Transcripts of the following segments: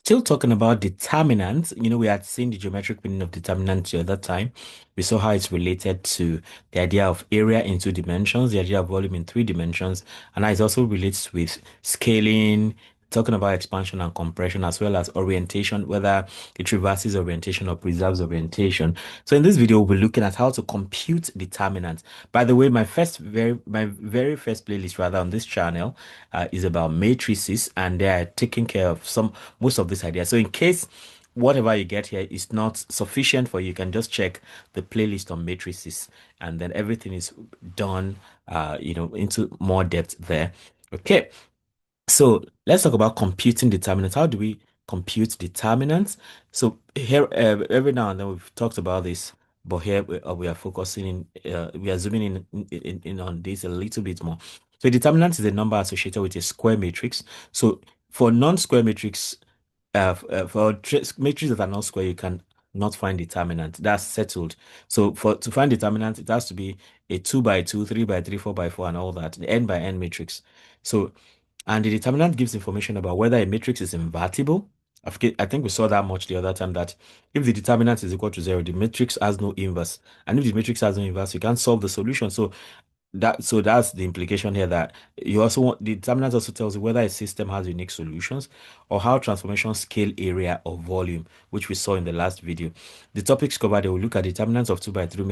Still talking about determinants, we had seen the geometric meaning of determinant the other time. We saw how it's related to the idea of area in two dimensions, the idea of volume in three dimensions, and how it also relates with scaling, talking about expansion and compression, as well as orientation, whether it reverses orientation or preserves orientation. So in this video, we'll be looking at how to compute determinants. By the way, my very first playlist rather on this channel is about matrices, and they are taking care of most of these ideas. So in case whatever you get here is not sufficient for you, you can just check the playlist on matrices, and then everything is done, into more depth there. Okay, so let's talk about computing determinants. How do we compute determinants? So here, every now and then we've talked about this, but here we are focusing we are zooming in on this a little bit more. So determinant is a number associated with a square matrix. So for non-square matrix, matrices that are not square, you can not find determinant. That's settled. So to find determinant, it has to be a 2 by 2, 3 by 3, 4 by 4, and all that, the n by n matrix. So and the determinant gives information about whether a matrix is invertible. I think we saw that much the other time, that if the determinant is equal to 0, the matrix has no inverse. And if the matrix has no inverse, you can't solve the solution. So that's the implication here, that you also want the determinant also tells you whether a system has unique solutions or how transformations scale area or volume, which we saw in the last video. The topics covered, they will look at determinants of 2 by 2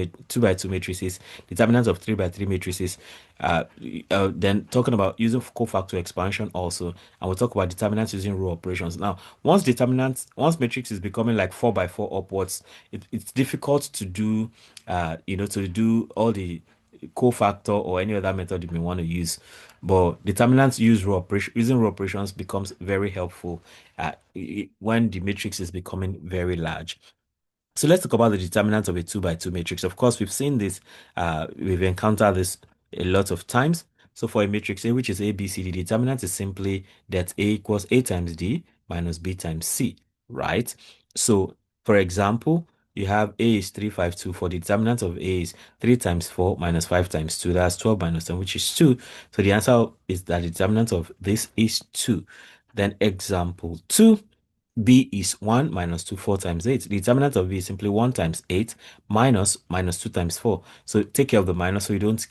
matrices, determinants of 3 by 3 matrices, uh, then talking about using cofactor expansion also, and we'll talk about determinants using row operations. Now, once matrix is becoming like 4 by 4 upwards, it's difficult to do, to do all the cofactor or any other method you may want to use. But determinants using row operations becomes very helpful when the matrix is becoming very large. So let's talk about the determinants of a 2 by 2 matrix. Of course, we've seen this, we've encountered this a lot of times. So for a matrix A, which is A, B, C, the determinant is simply that A equals A times D minus B times C, right? So for example, you have A is 3, 5, 2. For the determinant of A is 3 times 4 minus 5 times 2. That's 12 minus 10, which is 2. So the answer is that the determinant of this is 2. Then example 2. B is 1 minus 2, 4 times 8. The determinant of B is simply 1 times 8 minus 2 times 4. So take care of the minus so you don't,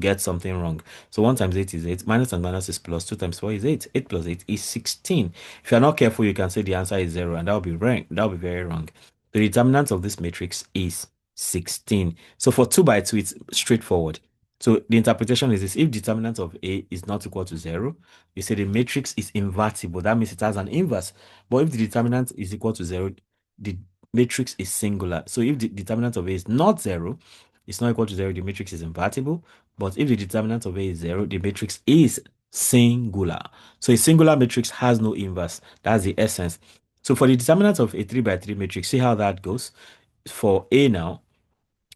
get something wrong. So 1 times 8 is 8. Minus and minus is plus. 2 times 4 is 8. 8 plus 8 is 16. If you're not careful, you can say the answer is 0, and that will be wrong. That will be very wrong. The determinant of this matrix is 16. So for 2 by 2, it's straightforward. So the interpretation is this: if determinant of A is not equal to 0, you say the matrix is invertible. That means it has an inverse. But if the determinant is equal to 0, the matrix is singular. So if the determinant of A is not 0, it's not equal to 0, the matrix is invertible. But if the determinant of A is 0, the matrix is singular. So a singular matrix has no inverse. That's the essence. So for the determinant of a 3 by 3 matrix, see how that goes. For A now,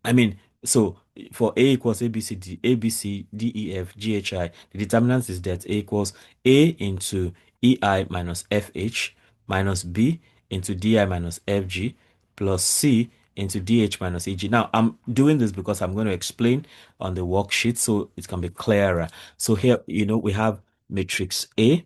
I mean, so for A equals A, B, C, D, E, F, G, H, I, the determinant is that A equals A into EI minus FH minus B into DI minus FG plus C into DH minus EG. Now, I'm doing this because I'm going to explain on the worksheet so it can be clearer. So here, we have matrix A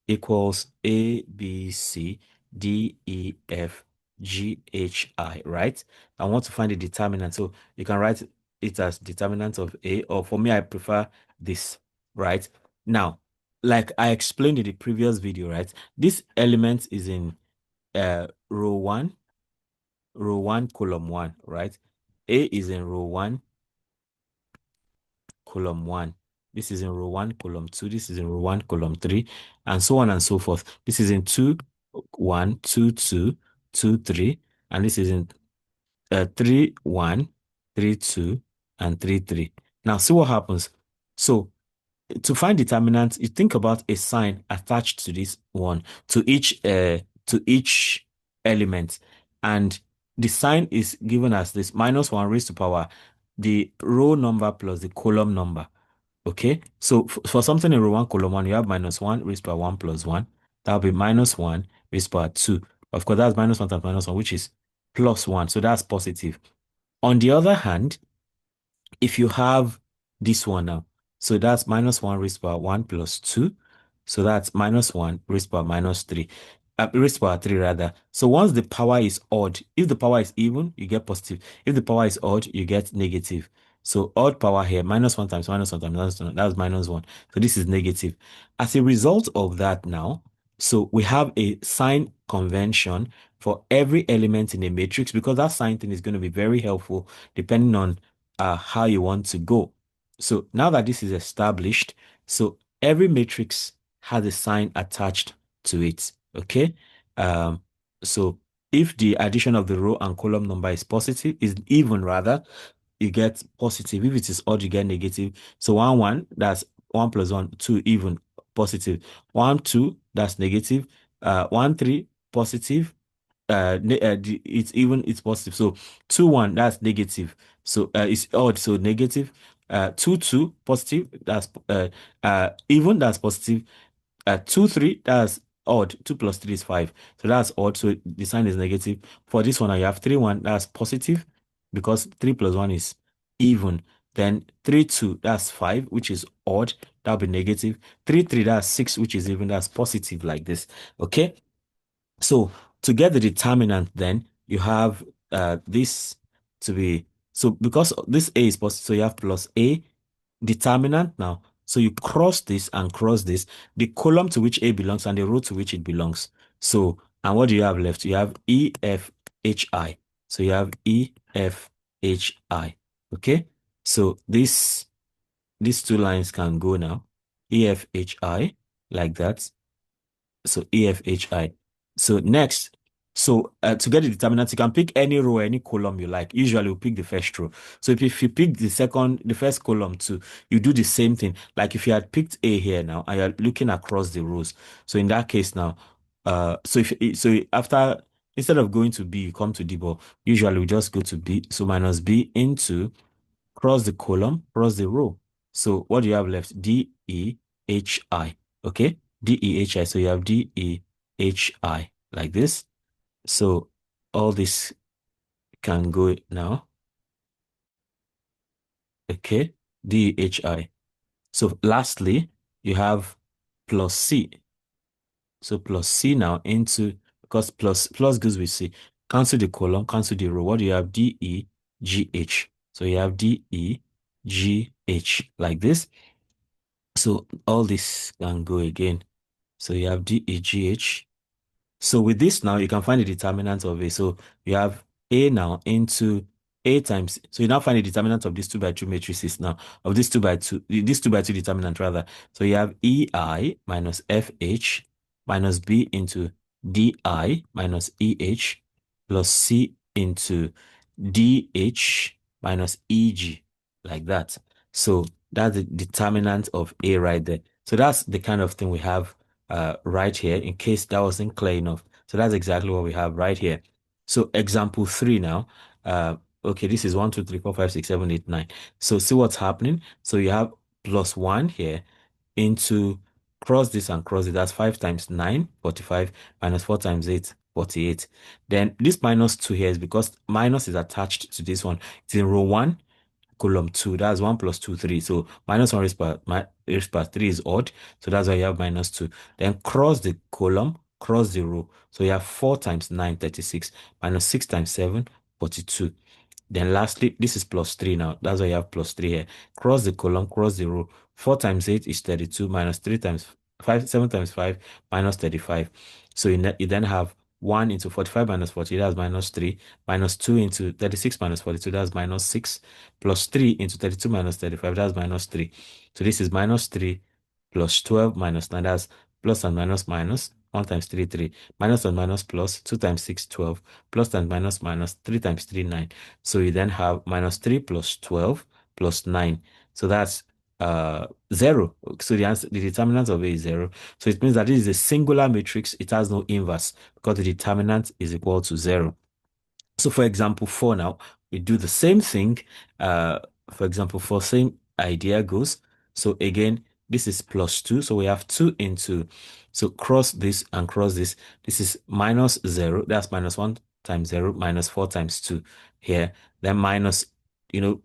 equals A, B, C, D, E, F, G, H, I, right? I want to find the determinant. So you can write it as determinant of A, or for me, I prefer this, right? Now, like I explained in the previous video, right? This element is in row one, column one, right? A is in row one, column one. This is in row one, column two. This is in row one, column three, and so on and so forth. This is in 2, 1, 2, 2, 2, 3, and this is in 3, 1, 3, 2, and 3, 3. Now, see what happens. So, to find determinant, you think about a sign attached to this one, to each element, and the sign is given as this: -1 raised to power the row number plus the column number. Okay, so for something in row 1, column 1, you have -1 raised to power 1 plus 1. That'll be -1 raised to power 2. Of course, that's -1 times -1, which is plus 1. So that's positive. On the other hand, if you have this one now, so that's -1 raised to power 1 plus 2. So that's -1 raised to power -3. raised to power 3 rather. So once the power is odd, if the power is even, you get positive. If the power is odd, you get negative. So odd power here, -1 times -1 times -1, that's -1. So this is negative. As a result of that now, so we have a sign convention for every element in a matrix because that sign thing is going to be very helpful depending on how you want to go. So now that this is established, so every matrix has a sign attached to it. Okay. Um, so if the addition of the row and column number is positive, is even rather, you get positive. If it is odd, you get negative. So 1, 1, that's 1 plus 1, 2, even positive. 1, 2, that's negative. 1, 3, positive. It's even, it's positive. So 2, 1, that's negative. So it's odd, so negative. 2, 2, positive, that's even, that's positive. 2, 3, that's odd. 2 plus 3 is 5. So that's odd. So the sign is negative. For this one, you have 3, 1, that's positive because 3 plus 1 is even. Then 3, 2, that's 5, which is odd. That'll be negative. 3, 3, that's 6, which is even. That's positive like this. Okay. So to get the determinant, then you have this to be, so because this A is positive, so you have plus A determinant now. So you cross this and cross this, the column to which A belongs and the row to which it belongs. So, and what do you have left? You have E, F, H, I. So you have E, F, H, I. Okay. So these two lines can go now. E, F, H, I, like that. So EFHI. So next, so to get the determinant, you can pick any row or any column you like. Usually we pick the first row. So if you pick the first column too, you do the same thing. Like if you had picked A here now and you're looking across the rows. So in that case now, so after, instead of going to B, you come to D, but usually we just go to B. So minus B into, cross the column, cross the row. So what do you have left? D, E, H, I. Okay? D, E, H, I. So you have D, E, H, I like this. So all this can go now. Okay? D, E, H, I. So lastly, you have plus C. So plus C now into, because plus goes with C. Cancel the column, cancel the row. What do you have? D, E, G, H. So you have D, E, G, H like this. So all this can go again. So you have DEGH. So with this now, you can find the determinant of A. So you have A now into A times. So you now find the determinant of these 2 by 2 matrices now, of this 2 by 2, this 2 by 2 determinant rather. So you have EI minus FH minus B into DI minus EH plus C into DH minus EG, like that. So that's the determinant of A right there. So that's the kind of thing we have right here, in case that wasn't clear enough. So that's exactly what we have right here. So example 3 now. Okay, this is 1, 2, 3, 4, 5, 6, 7, 8, 9. So see what's happening. So you have plus 1 here into, cross this and cross it. That's 5 times 9, 45, minus 4 times 8, 48. Then this minus 2 here is because minus is attached to this one. It's in row 1, column 2. That's 1 plus 2, 3. So minus 1 raised by 3 is odd. So that's why you have minus 2. Then cross the column, cross the row. So you have 4 times 9, 36. Minus 6 times 7, 42. Then lastly, this is plus 3 now. That's why you have plus 3 here. Cross the column, cross the row. 4 times 8 is 32, minus 3 times 5, 7 times 5, minus 35. So you then have 1 into 45 minus 40, that's minus 3, minus 2 into 36 minus 42, that's minus 6, plus 3 into 32 minus 35, that's minus 3. So this is minus 3 plus 12 minus 9, that's plus and minus minus, 1 times 3, 3, minus and minus plus, 2 times 6, 12, plus and minus minus, 3 times 3, 9. So you then have minus 3 plus 12 plus 9. So that's 0. So the answer, the determinant of A is 0. So it means that this is a singular matrix. It has no inverse because the determinant is equal to 0. So for example 4 now, we do the same thing. For example, for same idea goes. So again, this is plus 2. So we have 2 into, so cross this and cross this. This is minus 0. That's minus 1 times 0, minus 4 times 2 here. Then minus,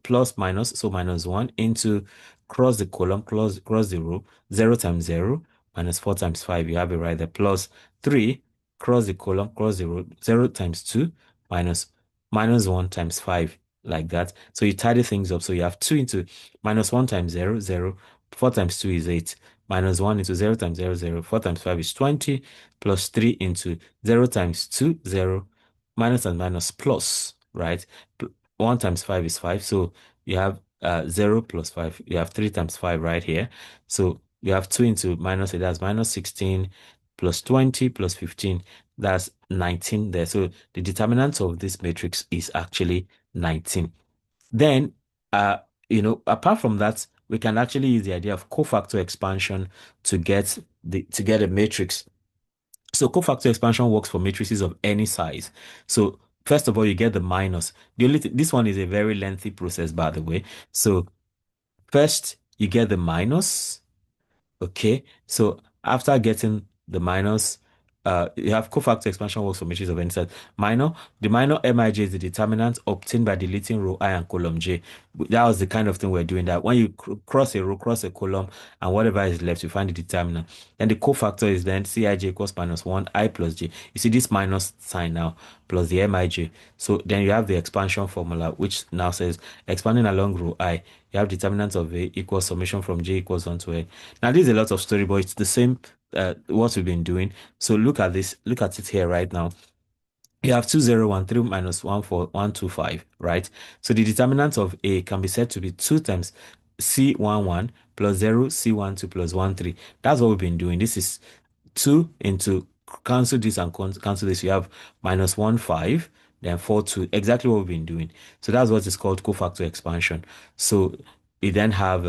plus minus, so minus 1 into, cross the column, cross the row, 0 times 0, minus 4 times 5. You have it right there, plus 3 cross the column, cross the row, 0 times 2 minus 1 times 5, like that. So you tidy things up. So you have 2 into minus 1 times 0, 0. 4 times 2 is 8. Minus 1 into 0 times 0, 0. 4 times 5 is 20. Plus 3 into 0 times 2, 0. Minus and minus plus, right? 1 times 5 is 5. So you have 0 plus 5. You have 3 times 5 right here. So you have 2 into minus 8. That's minus 16 plus 20 plus 15. That's 19 there. So the determinant of this matrix is actually 19. Then, uh, apart from that, we can actually use the idea of cofactor expansion to get a matrix. So cofactor expansion works for matrices of any size. So first of all, you get the minus. This one is a very lengthy process, by the way. So first, you get the minus. Okay, so after getting the minus, you have cofactor expansion works for matrices of any size. The minor Mij is the determinant obtained by deleting row I and column J. That was the kind of thing we're doing, that when you cross a row, cross a column, and whatever is left, you find the determinant. Then the cofactor is then Cij equals minus 1, I plus J. You see this minus sign now, plus the Mij. So then you have the expansion formula, which now says expanding along row I, you have determinant of A equals summation from J equals 1 to A. Now, this is a lot of story, but it's the same what we've been doing. So look at this, look at it here right now. You have 2013 minus 14125, right? So the determinant of A can be said to be 2 times C11 plus 0 C12 plus 13. That's what we've been doing. This is 2 into cancel this and cancel this. You have minus 1 5, then 4 2. Exactly what we've been doing. So that's what is called cofactor expansion. So you then have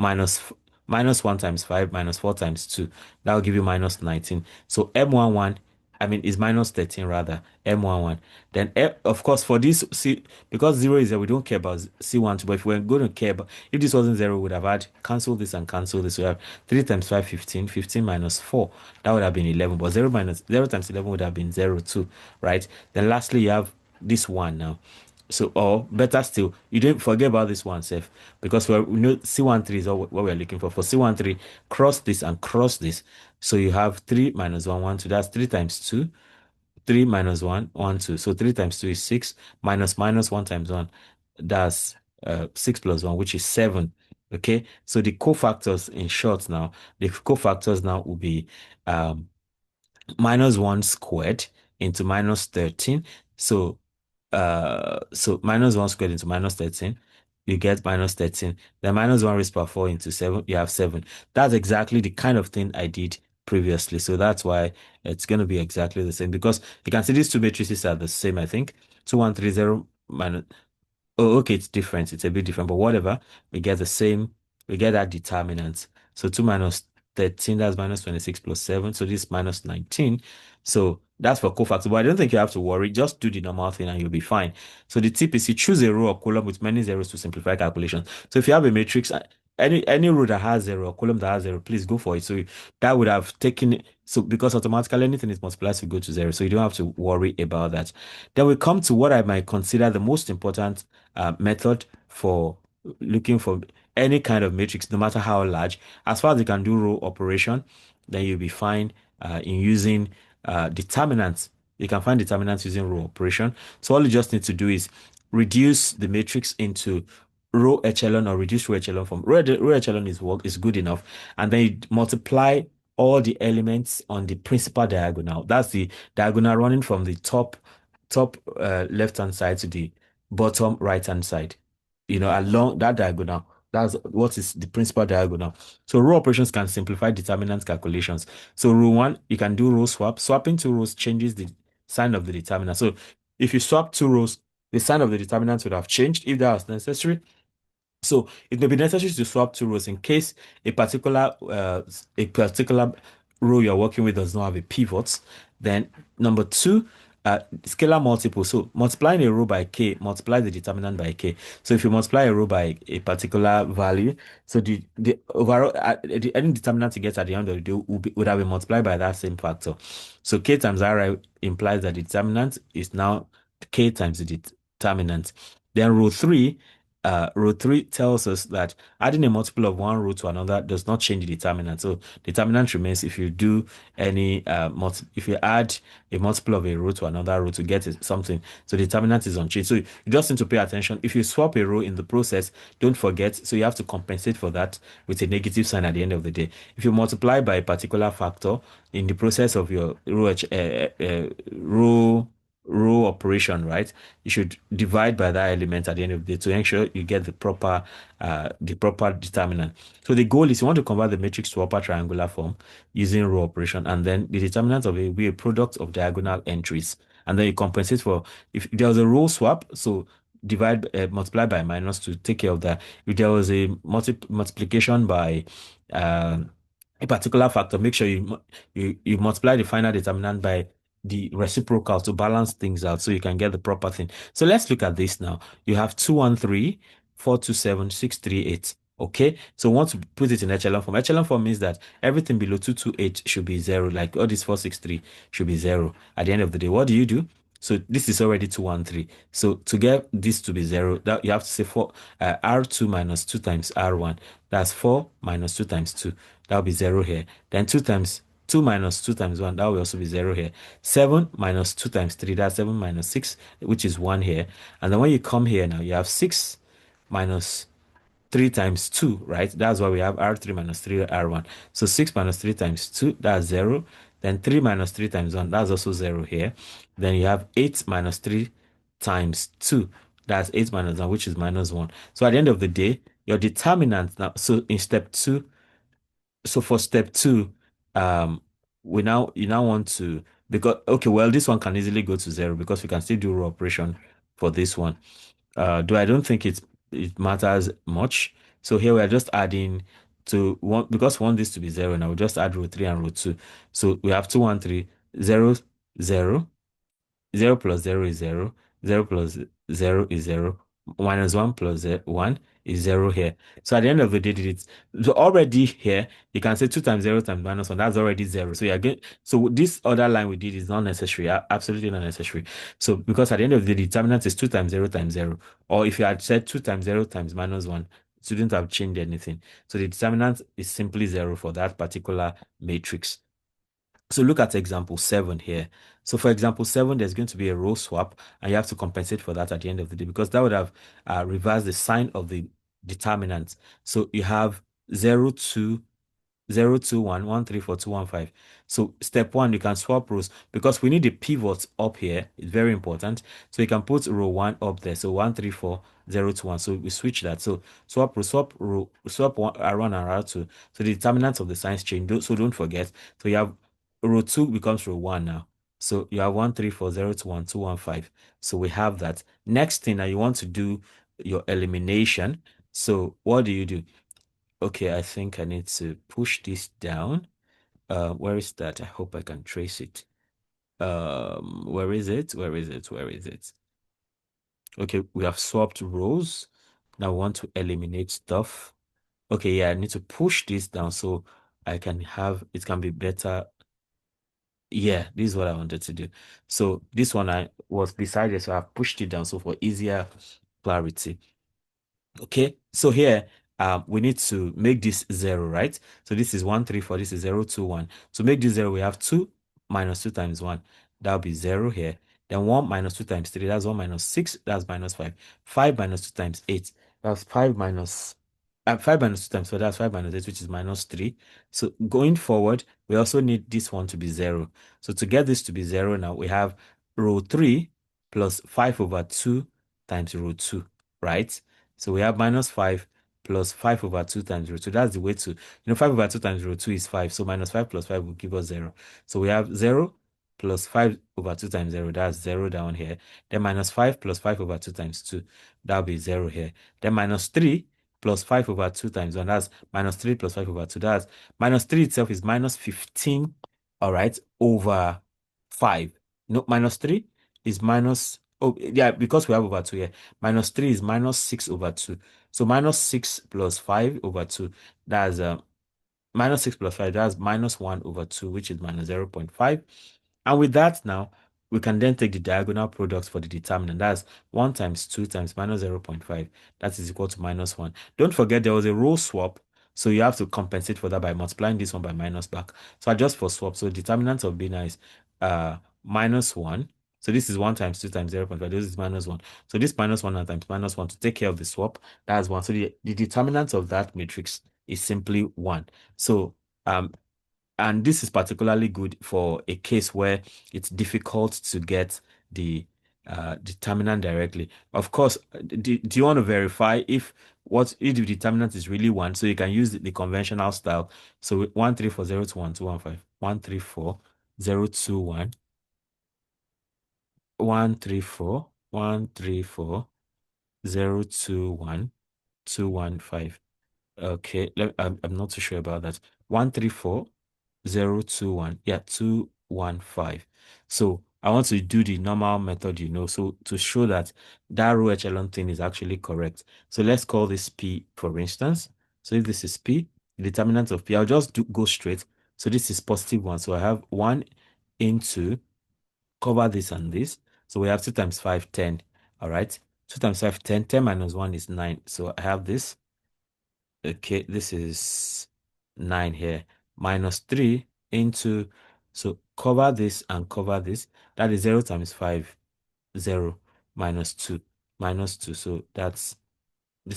minus 1 times 5 minus 4 times 2. That will give you minus 19. So M11, I mean, is minus 13 rather, M11. Then, of course, for this, C, because 0 is there, we don't care about C12. But if we're going to care about, if this wasn't 0, we would have had cancel this and cancel this. We have 3 times 5, 15. 15 minus 4, that would have been 11. But 0 times 11 would have been 0 too, right? Then lastly, you have this one now. So, or better still, you don't forget about this one, Seth, because we know C13 is all what we're looking for. For C13, cross this and cross this. So you have 3 minus 1, 1, 2. That's 3 times 2. 3 minus 1, 1, 2. So 3 times 2 is 6. Minus 1 times 1. That's 6 plus 1, which is 7. Okay. So the cofactors, in short now, the cofactors now will be minus 1 squared into minus 13. So minus 1 squared into minus 13, you get minus 13. Then minus 1 raised power 4 into 7, you have 7. That's exactly the kind of thing I did previously. So that's why it's going to be exactly the same, because you can see these two matrices are the same, I think. 2130 minus, oh, okay, it's different. It's a bit different, but whatever. We get the same. We get that determinant. So 2 minus 13, that's minus 26 plus 7. So this is minus 19. So that's for cofactor. But I don't think you have to worry. Just do the normal thing and you'll be fine. So the tip is you choose a row or column with many zeros to simplify calculations. So if you have a matrix, any row that has 0 or column that has 0, please go for it. So that would have taken, so because automatically anything is multiplied to go to 0. So you don't have to worry about that. Then we come to what I might consider the most important method for looking for any kind of matrix, no matter how large. As far as you can do row operation, then you'll be fine in using determinants. You can find determinants using row operation. So all you just need to do is reduce the matrix into row echelon or reduce row echelon form. Row echelon is good enough, and then you multiply all the elements on the principal diagonal. That's the diagonal running from the top left hand side to the bottom right hand side, along that diagonal. That's what is the principal diagonal. So row operations can simplify determinant calculations. So row one, you can do row swap. Swapping two rows changes the sign of the determinant. So if you swap two rows, the sign of the determinant would have changed if that was necessary. So it may be necessary to swap two rows in case a particular row you're working with does not have a pivot. Then number two, scalar multiple. So multiplying a row by k multiply the determinant by k. So if you multiply a row by a particular value, so the overall any determinant you get at the end of the day would have been multiplied by that same factor. So k times ri implies that the determinant is now k times the determinant. Then row three, row 3 tells us that adding a multiple of one row to another does not change the determinant. So determinant remains if you do any if you add a multiple of a row to another row to get something. So determinant is unchanged. So you just need to pay attention. If you swap a row in the process, don't forget. So you have to compensate for that with a negative sign at the end of the day. If you multiply by a particular factor in the process of your row operation, right? You should divide by that element at the end of the day to ensure you get the proper determinant. So the goal is you want to convert the matrix to upper triangular form using row operation, and then the determinant of it will be a product of diagonal entries, and then you compensate for if there was a row swap. So multiply by minus to take care of that. If there was a multiplication by a particular factor, make sure you multiply the final determinant by the reciprocal to balance things out so you can get the proper thing. So let's look at this now. You have 213, 427, 638. Okay, so once you put it in echelon form, means that everything below 228 should be zero, like all this 463 should be zero. At the end of the day, what do you do? So this is already 213. So to get this to be zero, that you have to say R2 minus 2 times R1. That's 4 minus 2 times 2. That'll be zero here. Then 2 minus 2 times 1, that will also be 0 here. 7 minus 2 times 3, that's 7 minus 6, which is 1 here. And then when you come here now, you have 6 minus 3 times 2, right? That's why we have R3 minus 3 R1. So 6 minus 3 times 2, that's 0. Then 3 minus 3 times 1, that's also 0 here. Then you have 8 minus 3 times 2, that's 8 minus 1, which is minus 1. So at the end of the day, your determinant now, so in step 2, so for step 2, um, you now want to, because okay, well, this one can easily go to 0 because we can still do row operation for this one. Though I don't think it matters much. So here we are just adding to one because we want this to be 0 now. We just add row 3 and row 2. So we have 213, 0, 0. 0 plus 0 is 0. 0 plus 0 is 0. Minus 1 plus 1 is 0 here. So at the end of the day, so already here, you can say 2 times 0 times minus 1. That's already 0. So so this other line we did is not necessary. Absolutely not necessary. So because at the end of the day, the determinant is 2 times 0 times 0. Or if you had said 2 times 0 times minus 1, it shouldn't have changed anything. So the determinant is simply 0 for that particular matrix. So look at example 7 here. So for example 7, there's going to be a row swap, and you have to compensate for that at the end of the day because that would have reversed the sign of the determinant. So you have 0, 2, 0, 2, 1, 1, 3, 4, 2, 1, 5. So step 1, you can swap rows because we need the pivot up here. It's very important. So you can put row 1 up there. So 1, 3, 4, 0, 2, 1. So we switch that. So swap row, swap R1 and R2. So the determinants of the signs change. So don't forget. So you have row 2 becomes row 1 now. So you have 1, 3, 4, 0, 2, 1, 2, 1, 5. So we have that. Next thing now, you want to do your elimination. So what do you do? Okay, I think I need to push this down. Where is that? I hope I can trace it. Where is it? Where is it? Where is it? Okay, we have swapped rows. Now I want to eliminate stuff. Okay, yeah, I need to push this down so I can have it can be better. Yeah, this is what I wanted to do. So this one I was beside it, so I've pushed it down so for easier clarity. Okay, so here we need to make this 0, right? So this is 1, 3, 4, this is 0, 2, 1. To make this 0, we have 2 minus 2 times 1. That'll be 0 here. Then 1 minus 2 times 3, that's 1 minus 6, that's minus 5. 5 minus 2 times 8, that's 5 minus 5 minus 2 times 4, that's 5 minus 8, which is minus 3. So going forward, we also need this one to be 0. So to get this to be 0 now, we have row 3 plus 5 over 2 times row 2, right? So we have minus 5 plus 5 over 2 times row 2. That's the way to, 5 over 2 times row 2 is 5. So minus 5 plus 5 will give us 0. So we have 0 plus 5 over 2 times 0. That's 0 down here. Then minus 5 plus 5 over 2 times 2. That'll be 0 here. Then minus 3 plus 5 over 2 times 1. That's minus 3 plus 5 over 2. That's minus 3 itself is minus 15, all right, over 5. No, minus 3 is minus, oh, yeah, because we have over 2 here. Minus 3 is minus 6 over 2. So minus 6 plus 5 over 2, that's minus 6 plus 5, that's minus 1 over 2, which is minus 0.5. And with that now, we can then take the diagonal products for the determinant. That's 1 times 2 times minus 0.5. That is equal to minus 1. Don't forget there was a row swap, so you have to compensate for that by multiplying this one by minus back. So adjust for swap. So determinant of B now is minus 1. So this is 1 times 2 times 0.5. This is minus 1. So this minus 1 times minus 1 to take care of the swap, that's 1. So the determinant of that matrix is simply 1. So and this is particularly good for a case where it's difficult to get the determinant directly. Of course, do you want to verify if the determinant is really 1? So you can use the conventional style. So 134021215, 1340211, 134 Okay, I'm not too sure about that. 134 021. Yeah, 215. So I want to do the normal method, so to show that that row echelon thing is actually correct. So let's call this P, for instance. So if this is P, the determinant of P, I'll just go straight. So this is positive 1. So I have 1 into, cover this and this. So we have 2 times 5, 10. All right. 2 times 5, 10. 10 minus 1 is 9. So I have this. Okay, this is 9 here. Minus 3 into, so cover this and cover this. That is 0 times 5, 0, minus 2, minus 2. So this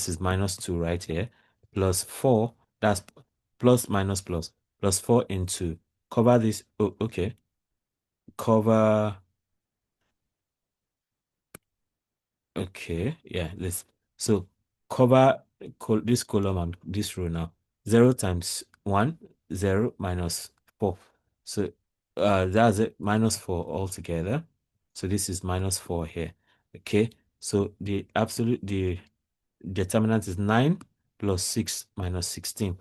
is minus 2 right here. Plus 4, that's plus minus plus. Plus 4 into, cover this. Oh, okay. Cover, okay, yeah, this. So cover this column and this row now. 0 times 1, 0 minus 4. So that's it, minus 4 altogether. So this is minus 4 here. Okay. So the determinant is 9 plus 6 minus 16.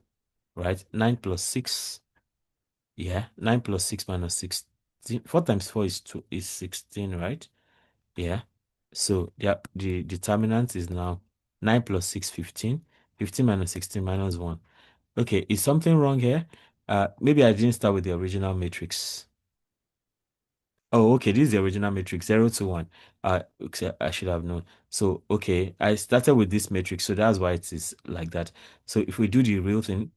Right? 9 plus 6. Yeah. 9 plus 6 minus 16. 4 times 4 is 16, right? Yeah. So the determinant is now 9 plus 6, 15. 15 minus 16 minus 1. Okay, is something wrong here? Maybe I didn't start with the original matrix. Oh, okay, this is the original matrix, 0 to 1. Okay, I should have known. So, okay, I started with this matrix, so that's why it is like that. So if we do the real thing,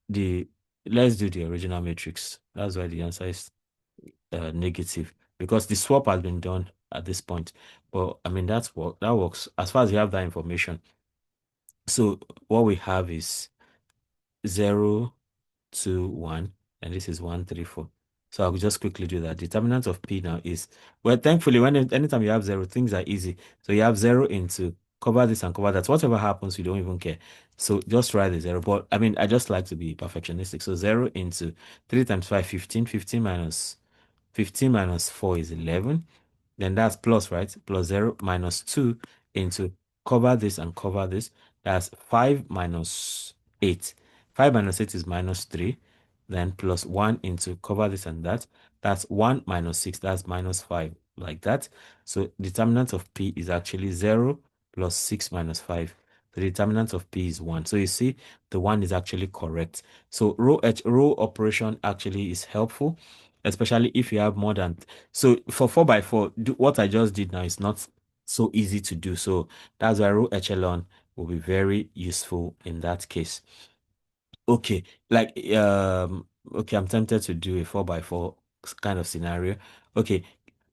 let's do the original matrix. That's why the answer is negative, because the swap has been done at this point. But I mean, that works as far as you have that information. So what we have is 0, 2, 1, and this is 1, 3, 4. So I'll just quickly do that. Determinant of P now is, well, thankfully, anytime you have 0, things are easy. So you have 0 into, cover this and cover that. Whatever happens, you don't even care. So just write the 0. But I mean, I just like to be perfectionistic. So 0 into 3 times 5, 15. 15 minus 4 is 11. Then that's plus, right? Plus 0 minus 2 into, cover this and cover this. That's 5 minus 8. 5 minus 8 is minus 3. Then plus 1 into, cover this and that. That's 1 minus 6. That's minus 5. Like that. So determinant of P is actually 0 plus 6 minus 5. The determinant of P is 1. So you see, the 1 is actually correct. So row operation actually is helpful, especially if you have more than. So for 4 by 4, what I just did now is not so easy to do. So that's why row echelon will be very useful in that case. Okay, like okay, I'm tempted to do a 4 by 4 kind of scenario. Okay,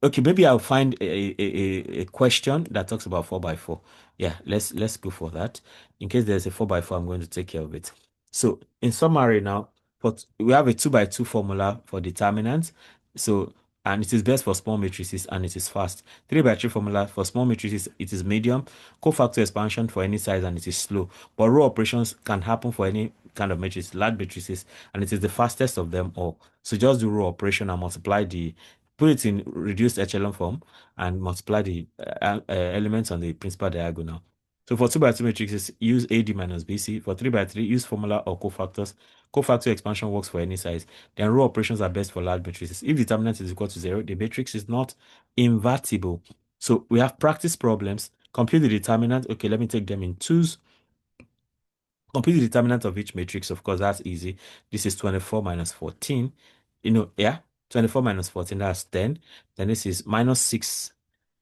okay, maybe I'll find a question that talks about 4 by 4. Yeah, let's go for that. In case there's a 4 by 4, I'm going to take care of it. So in summary now, but we have a 2 by 2 formula for determinants. So, and it is best for small matrices and it is fast. 3 by 3 formula for small matrices, it is medium. Cofactor expansion for any size and it is slow. But row operations can happen for any kind of matrix, large matrices, and it is the fastest of them all. So just do row operation and put it in reduced echelon form and multiply the elements on the principal diagonal. So for 2 by 2 matrices, use AD minus BC. For 3 by 3, use formula or cofactors. Cofactor expansion works for any size. Then row operations are best for large matrices. If determinant is equal to 0, the matrix is not invertible. So we have practice problems. Compute the determinant. Okay, let me take them in twos. Compute the determinant of each matrix. Of course, that's easy. This is 24 minus 14. Yeah. 24 minus 14, that's 10. Then this is minus 6.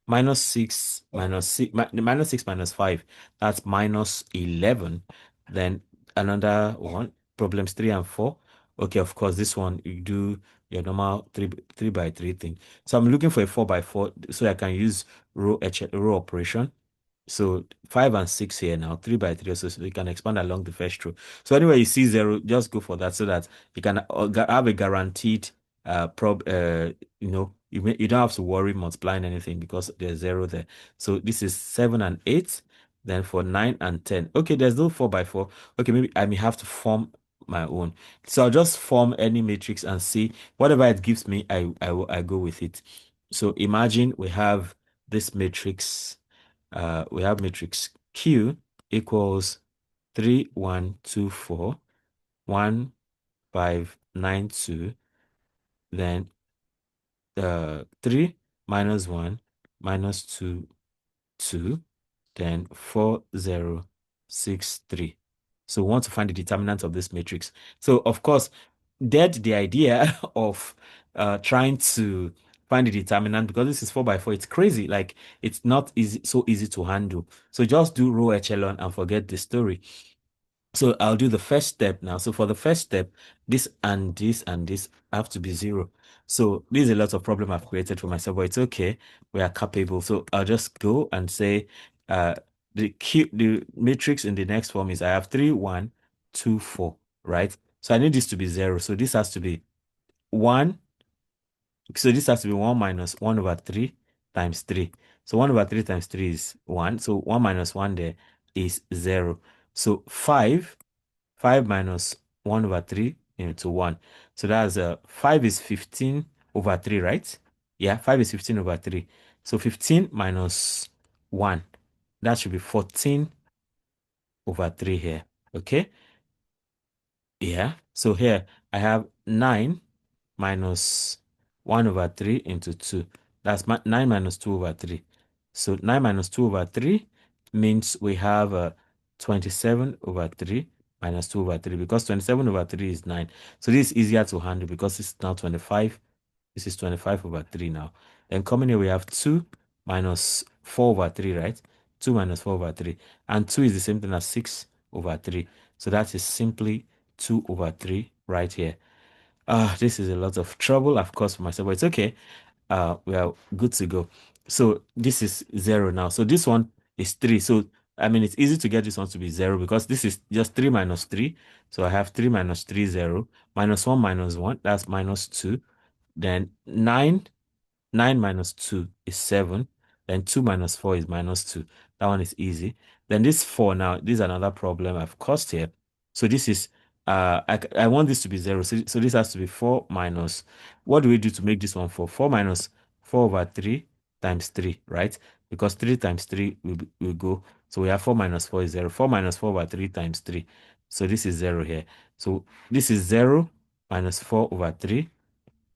Minus 6 minus 6 minus 6 minus 5, that's minus 11. Then another one, problems 3 and 4. Okay, of course, this one you do your normal 3 by 3 thing. So I'm looking for a 4 by 4 so I can use row operation. So 5 and 6 here now, 3 by 3, so you can expand along the first row. So anyway, you see 0, just go for that so that you can have a guaranteed you don't have to worry multiplying anything because there's 0 there. So this is 7 and 8. Then for 9 and 10. Okay, there's no 4 by 4. Okay, maybe I may have to form my own. So I'll just form any matrix and see whatever it gives me, I go with it. So imagine we have this matrix. We have matrix Q equals 3, 1, 2, 4, 1, 5, 9, 2, then 3 minus 1 minus 2, 2, then 4, 0, 6, 3. So we want to find the determinant of this matrix. So of course, dead the idea of trying to find the determinant because this is 4 by 4. It's crazy. Like it's not easy, so easy to handle. So just do row echelon and forget the story. So I'll do the first step now. So for the first step, this and this and this have to be 0. So this is a lot of problem I've created for myself, but it's okay. We are capable. So I'll just go and say the matrix in the next form is I have 3, 1, 2, 4, right? So I need this to be 0. So this has to be 1. So this has to be 1 minus 1 over 3 times 3. So 1 over 3 times 3 is 1. So 1 minus 1 there is 0. So 5 minus 1 over 3 into 1. So that's 5 is 15 over 3, right? Yeah, 5 is 15 over 3. So 15 minus 1, that should be 14 over 3 here. Okay? Yeah. So here I have 9 minus 1 over 3 into 2. That's 9 minus 2 over 3. So 9 minus 2 over 3 means we have 27 over 3 minus 2 over 3 because 27 over 3 is 9. So this is easier to handle because it's now 25. This is 25 over 3 now. Then coming here, we have 2 minus 4 over 3, right? 2 minus 4 over 3. And 2 is the same thing as 6 over 3. So that is simply 2 over 3 right here. This is a lot of trouble, of course, for myself, but it's okay. We are good to go. So this is 0 now. So this one is 3. So I mean, it's easy to get this one to be 0 because this is just 3 minus 3. So I have 3 minus 3, 0. Minus 1 minus 1, that's minus 2. Then 9 minus 2 is 7. Then 2 minus 4 is minus 2. That one is easy. Then this 4 now, this is another problem I've caused here. So this is, I want this to be 0. So this has to be 4 minus, what do we do to make this one 4? 4 minus 4 over 3 times 3, right? Because 3 times 3 will go. So we have 4 minus 4 is 0. 4 minus 4 over 3 times 3. So this is 0 here. So this is 0 minus 4 over 3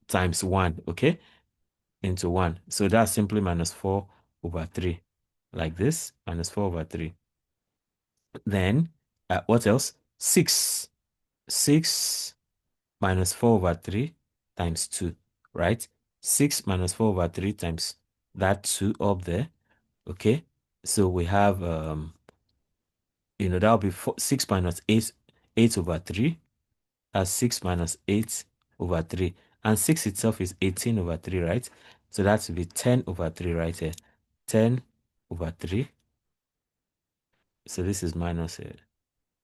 times 1, okay? Into 1. So that's simply minus 4 over 3. Like this, minus 4 over 3. Then, what else? 6. 6 minus 4 over 3 times 2, right? 6 minus 4 over 3 times that 2 up there, okay? So we have, that'll be 6 minus 8, 8 over 3. That's 6 minus 8 over 3. And 6 itself is 18 over 3, right? So that would be 10 over 3 right here. 10 over 3. So this is minus,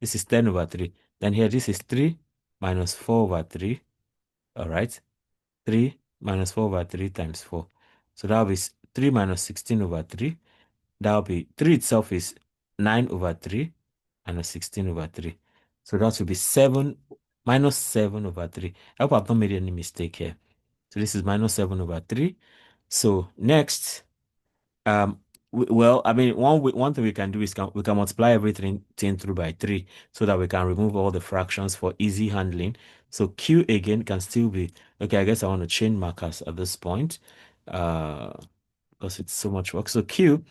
this is 10 over 3. Then here, this is 3 minus 4 over 3. All right. 3 minus 4 over 3 times 4. So that will be 3 minus 16 over 3. That will be 3 itself is 9 over 3 minus 16 over 3. So that will be 7 minus 7 over 3. I hope I've not made any mistake here. So this is minus 7 over 3. So next, well, I mean, one thing we can do is we can multiply everything through by 3 so that we can remove all the fractions for easy handling. So Q again can still be, okay, I guess I want to change markers at this point because it's so much work. So Q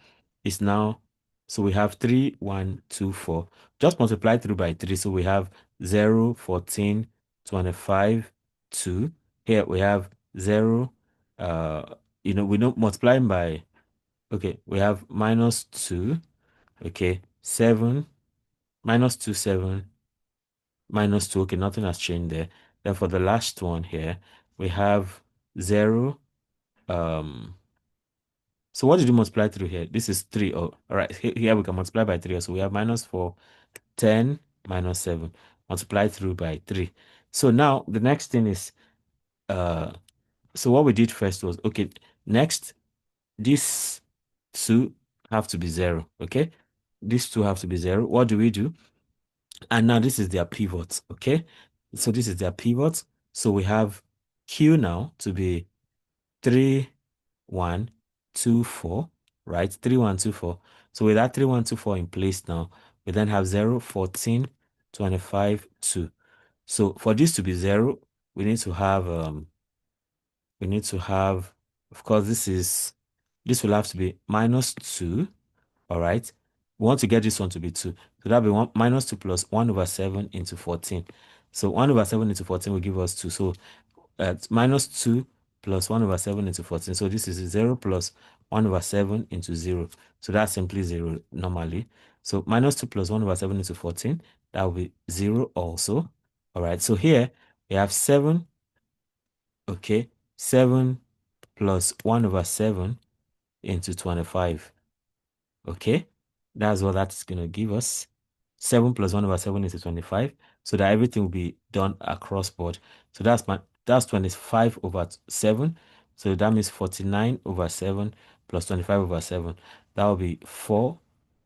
is now, so we have 3, 1, 2, 4. Just multiply through by 3. So we have 0, 14, 25, 2. Here we have 0, we know multiplying by, okay, we have minus 2, okay, 7, minus 2, 7, minus 2, okay, nothing has changed there. Then for the last one here, we have 0, so what did you multiply through here? This is 3. Oh, all right, here we can multiply by 3. So we have minus 4, 10, minus 7, multiply through by 3. So now the next thing is, so what we did first was, okay, next, these two have to be 0, okay? These two have to be 0. What do we do? And now this is their pivot, okay? So this is their pivot. So we have Q now to be 3, 1, 2, 4, right? 3, 1, 2, 4. So with that 3, 1, 2, 4 in place now, we then have 0, 14, 25, 2. So for this to be 0, we need to have, of course, this will have to be minus 2, all right? We want to get this one to be 2. So that'll be minus 2 plus 1 over 7 into 14. So 1 over 7 into 14 will give us 2. So minus 2 plus 1 over 7 into 14. So this is 0 plus 1 over 7 into 0. So that's simply 0 normally. So minus 2 plus 1 over 7 into 14, that will be 0 also. All right, so here we have 7, okay, 7 plus 1 over 7 into 25. Okay, that's what that's going to give us. 7 plus 1 over 7 is 25. So that everything will be done across board. So that's 25 over 7. So that means 49 over 7 plus 25 over 7. That will be 4,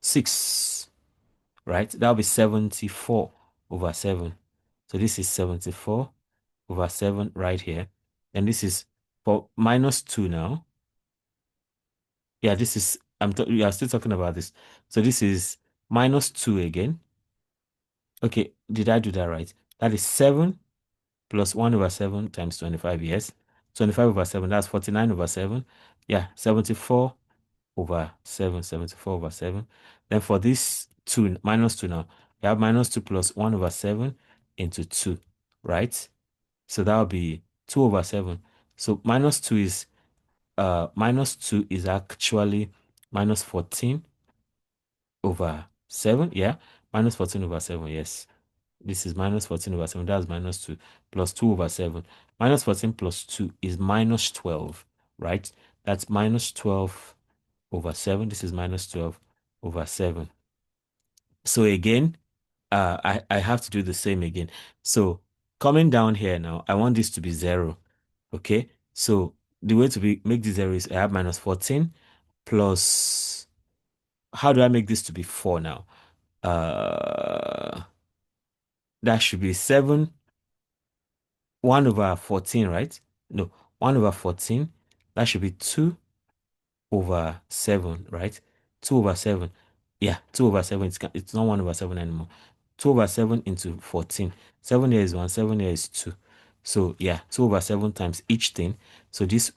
6, right? That will be 74 over 7. So this is 74 over 7 right here. And this is for minus 2 now. Yeah, this is, we are still talking about this. So this is minus 2 again. Okay, did I do that right? That is 7 plus 1 over 7 times 25, yes. 25 over 7, that's 49 over 7. Yeah, 74 over 7, 74 over 7. Then for this 2, minus 2 now, we have minus 2 plus 1 over 7 into 2, right? So that will be 2 over 7. So minus 2 is actually minus 14 over 7. Yeah, minus 14 over 7. Yes, this is minus 14 over 7. That's minus 2 plus 2 over 7. Minus 14 plus 2 is minus 12, right? That's minus 12 over 7. This is minus 12 over 7. So again, I have to do the same again. So coming down here now, I want this to be 0. Okay, so the way to make this 0 is I have minus 14 plus, how do I make this to be 4 now? That should be 7, 1 over 14, right? No, 1 over 14. That should be 2 over 7, right? 2 over 7. Yeah, 2 over 7. It's not 1 over 7 anymore. 2 over 7 into 14. 7 here is 1, 7 here is 2. So yeah, 2 over 7 times each thing. So this,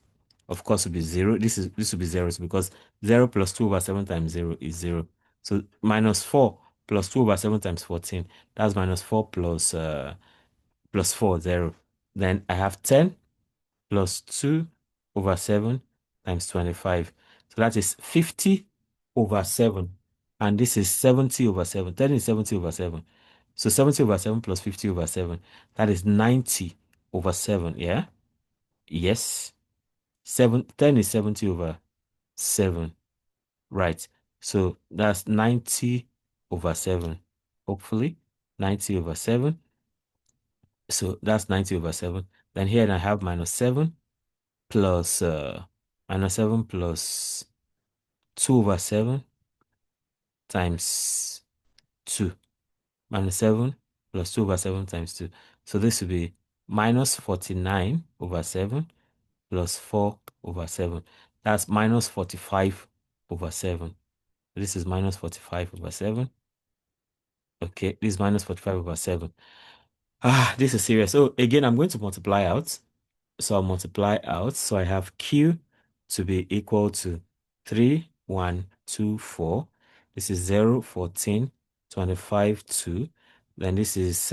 of course, will be 0. This will be 0 because 0 plus 2 over 7 times 0 is 0. So minus 4 plus 2 over 7 times 14. That's minus 4 plus 4, 0. Then I have 10 plus 2 over 7 times 25. So that is 50 over 7. And this is 70 over 7. 10 is 70 over 7. So 70 over 7 plus 50 over 7. That is 90 over 7. Yeah? Yes. 10 is 70 over 7. Right. So that's 90 over 7. Hopefully. 90 over 7. So that's 90 over 7. Then here I have minus 7 plus minus 7 plus 2 over 7 times 2. Minus 7 plus 2 over 7 times 2. So this will be minus 49 over 7 plus 4 over 7. That's minus 45 over 7. This is minus 45 over 7. Okay, this is minus 45 over 7. This is serious. So again, I'm going to multiply out. So I'll multiply out. So I have Q to be equal to 3, 1, 2, 4. This is 0, 14, 25, 2. Then this is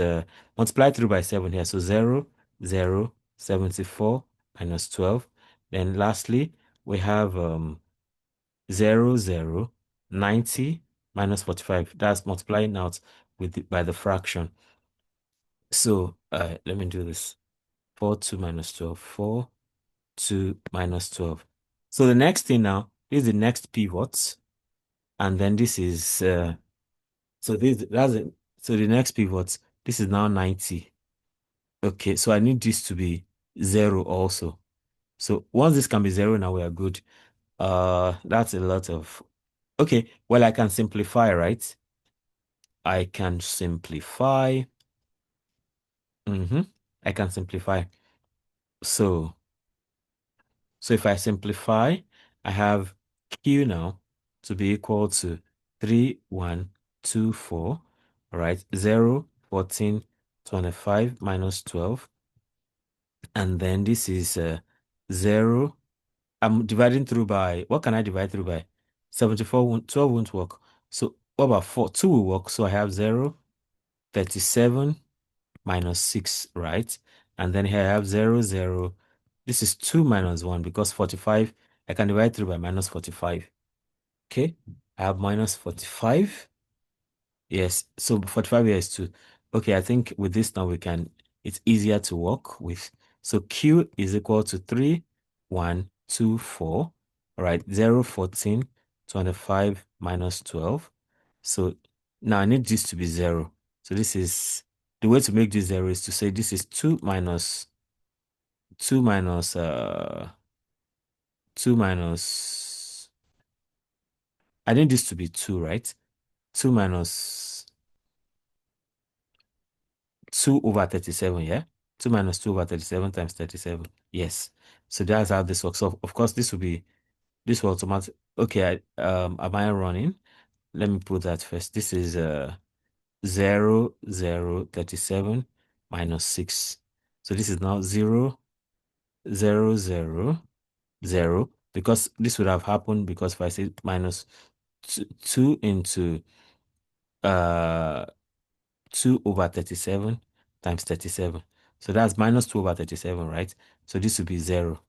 multiply through by 7 here. So 0, 0, 74, minus 12. Then lastly, we have 0, 0, 90 minus 45. That's multiplying out by the fraction. So let me do this. 4, 2 minus 12. 4, 2 minus 12. So the next thing now is the next pivot. And then this is so the next pivot, this is now 90. Okay, so I need this to be 0 also. So once this can be 0, now we are good. That's a lot of okay. Well, I can simplify, right? I can simplify. I can simplify. So if I simplify, I have Q now to be equal to 3, 1, 2, 4. All right, 0, 14, 25 minus 12. And then this is 0. I'm dividing through by, what can I divide through by? 74, 12 won't work. So what about 4? 2 will work. So I have 0, 37 minus 6, right? And then here I have 0, 0. This is 2 minus 1 because 45, I can divide through by minus 45. Okay, I have minus 45. Yes, so 45 here is 2. Okay, I think with this now it's easier to work with. So Q is equal to 3, 1, 2, 4. All right, 0, 14, 25 minus 12. So now I need this to be 0. So this is, the way to make this 0 is to say this is 2 minus, 2 minus, 2 minus, I need this to be 2, right? 2 minus 2 over 37, yeah? 2 minus 2 over 37 times 37. Yes. So that's how this works. So of course, this will automatic. Okay, am I running? Let me put that first. This is 0, 0, 37 minus 6. So this is now 0, 0, 0, 0, because this would have happened because if I say minus 2 into uh 2 over 37 times 37. So that's minus 2 over 37, right? So this would be 0.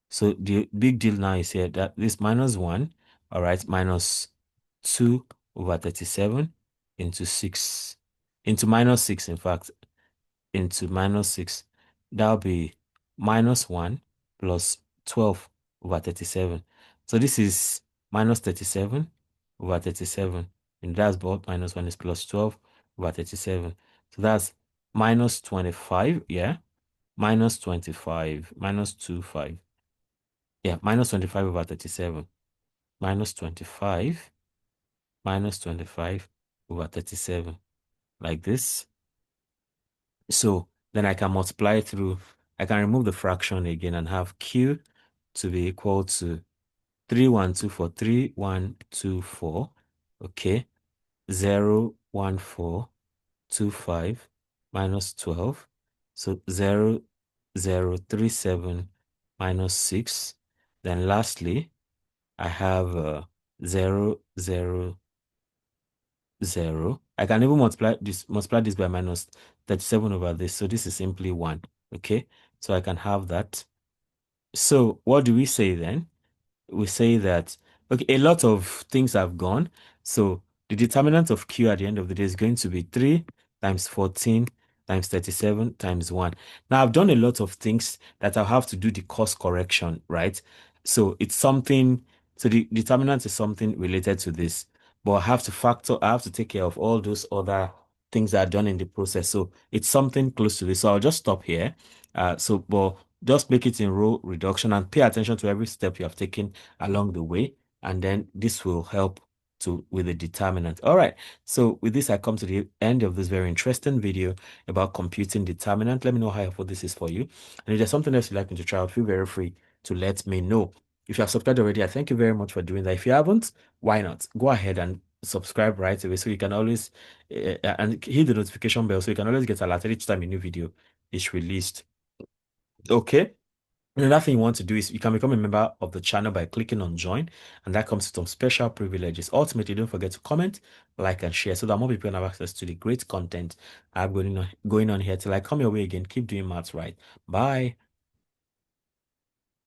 So the big deal now is here that this minus 1, all right, minus 2 over 37 into 6, into minus 6, in fact, into minus 6. That'll be minus 1 plus 12 over 37. So this is minus 37 over 37. And that's both minus 1 is plus 12 over 37. So that's minus 25, yeah? Minus 25, minus 25. Yeah, minus 25 over 37. Minus 25, minus 25 over 37. Like this. So then I can multiply through, I can remove the fraction again and have Q to be equal to 3124, 3124, okay, 01425 minus 12. So 0037 minus 6. Then lastly, I have 000. I can even multiply this by minus 37 over this. So this is simply 1. Okay, so I can have that. So what do we say then? We say that, okay, a lot of things have gone. So the determinant of Q at the end of the day is going to be 3 times 14 times 37 times 1. Now, I've done a lot of things that I'll have to do the course correction, right? So it's something, so the determinant is something related to this, but I have to take care of all those other things that are done in the process. So it's something close to this. So I'll just stop here. But just make it in row reduction and pay attention to every step you have taken along the way, and then this will help with the determinant. All right, so with this I come to the end of this very interesting video about computing determinant. Let me know how helpful this is for you, and if there's something else you'd like me to try out, feel very free to let me know. If you have subscribed already, I thank you very much for doing that. If you haven't, why not go ahead and subscribe right away so you can always and hit the notification bell so you can always get alerted each time a new video is released. Okay, another thing you want to do is you can become a member of the channel by clicking on join, and that comes with some special privileges. Ultimately, don't forget to comment, like, and share so that more people can have access to the great content I'm going on here. Till I come your way again, keep doing maths right. Bye.